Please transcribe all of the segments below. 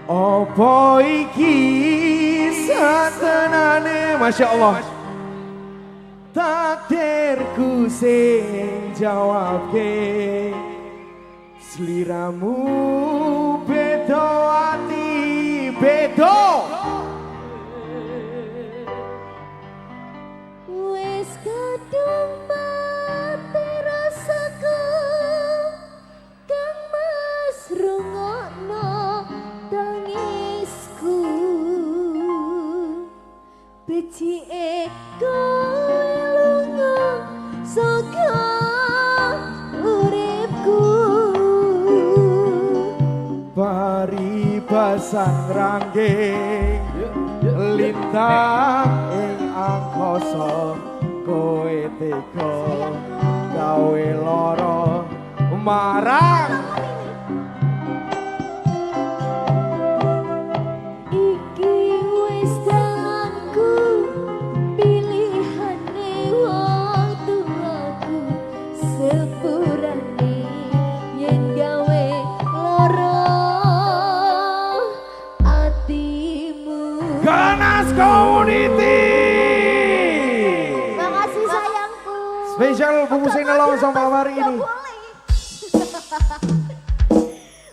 Apa iki satenane Masya Allah takdirku sing jawabke sliramu beda ati beda wis kadung mati rasaku kang mas rungokno tangisku becike kowe lunga saka uripku paribasan rangging lintang ing angkasa kowe tega gawe lara marang iki wis dalanku pilihane wong tuaku sepurane yen gawe lara atimu Ganas Community. makasih sayangku Spesial bungkus nelong sama hari ini.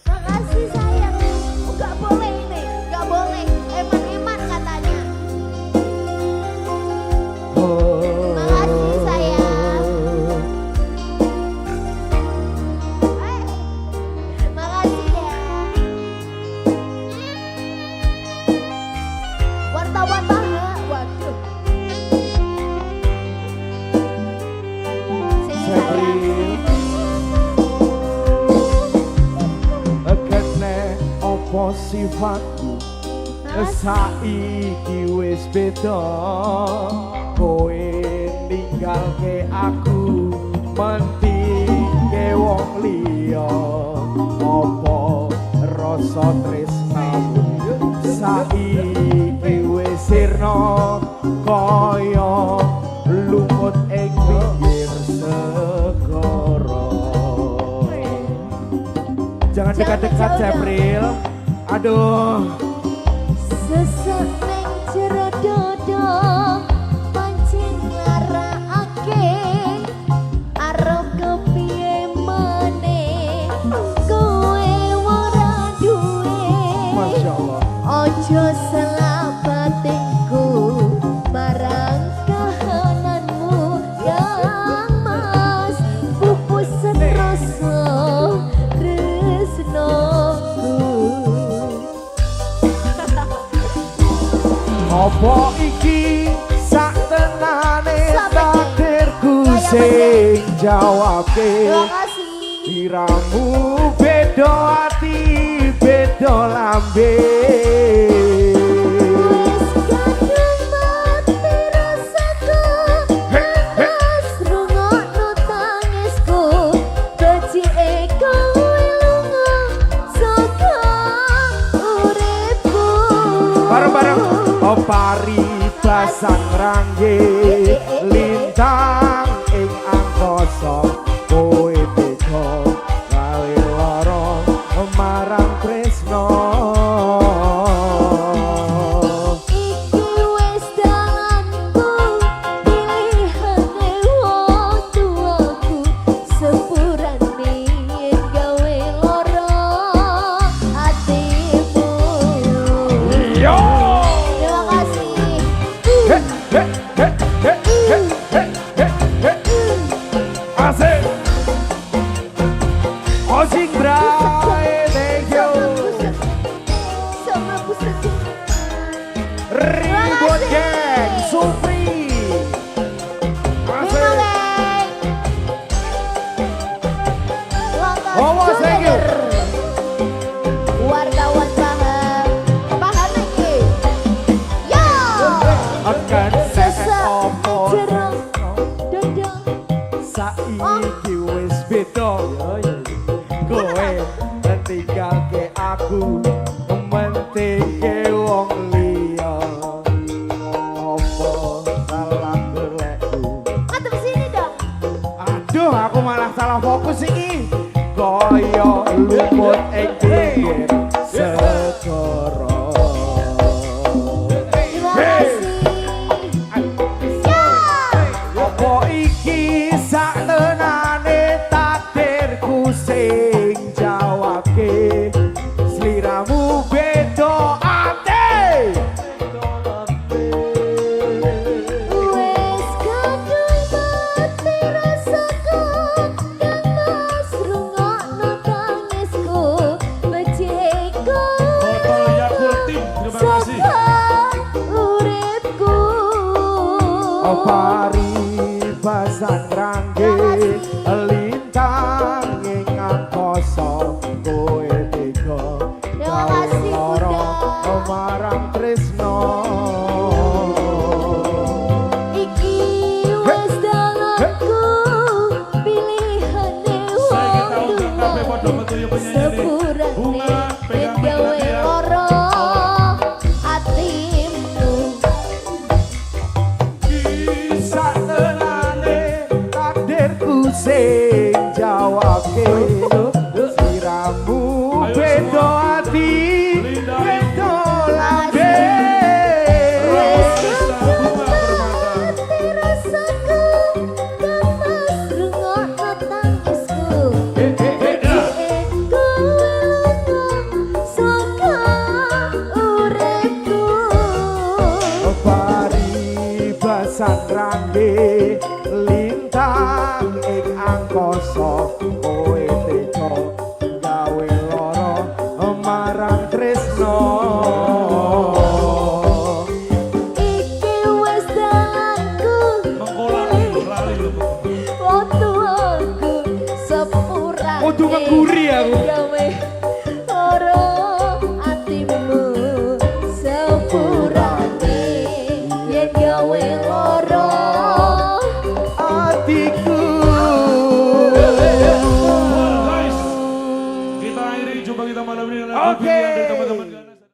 makasih sayang nggak boleh ini nggak boleh eman-eman katanya makasih sayang makasih ya wartawan waduh Kene opo sifatku saiki wis beda kowe ninggalke aku mentingke wong liya opo rasa tresnamu saiki wis sirna kaya lumut ing pinggir segara. Jangan dekat-dekat April. Aduh. sesek ning jero dodo pancen larakake arep kepiye meneh kowe ora duwe Masya Allah. ojo salah batinku marang kahananmu yang mas pupusan rasa tresnoku Apa iki sak tenane takdirku sing jawabke terima kasih piramu beda ati beda lambe wis kadung mati rasaku mas rungokno tangisku becike kowe lunga saka uripku bareng-bareng paribasan rangge lintang ing angkasa kowe tega gawe lara marang tresno iki wis dalanku pilihane wong tuaku sepurane yen gawe lara atimu yo terima kasih he he he he he he he he asik Osing Bray thank you sama pusat Ribut Gang Supri asik Oh, thank you. wartawan paham lagi yo akan sesek opo jeruk dodong saiki wis beda kowe tinggalke aku mentingke wong liya opo salah golekku Madep sini dong aduh aku malah salah fokus iki kaya lumut ing pinggir segara. Terima kasih. Ya. Apa iki saktenane takdirku sing jawabke sliramu beda ate. Wes kadung mati rasaku kang mas rungokno tangisku becikku Botol Yakult Tim, terima kasih. uripku Paribasan rangge lintang ing angkasa kowe tega Terima kasih, loro Bunda. marang tresno. iki wes dalanku pilihane Saya wong tahu gak kabeh padha metu yo penyanyi ini. sepurane Bunga pegang gawe mic ya. loro atimu Kisah tenane takdirku sing jawabke sliramu Ayo beda semua. ati Linda. beda lambe. Rosa Bunga Permata. rasaku kang mas rungokno tangisku Beda. Paribasan rangge lintang ing angkasa kowe tega gawe lara marang tresno. Iki wes dalanku Mengkolali, lali lho. waktu aku sepurane Kudu mengguri aku. gawe loro atimu sepurane yen gawe loro Atiku Guys, kita akhiri jumpa kita malam ini dengan lagu Oke. pilihan dari teman-teman.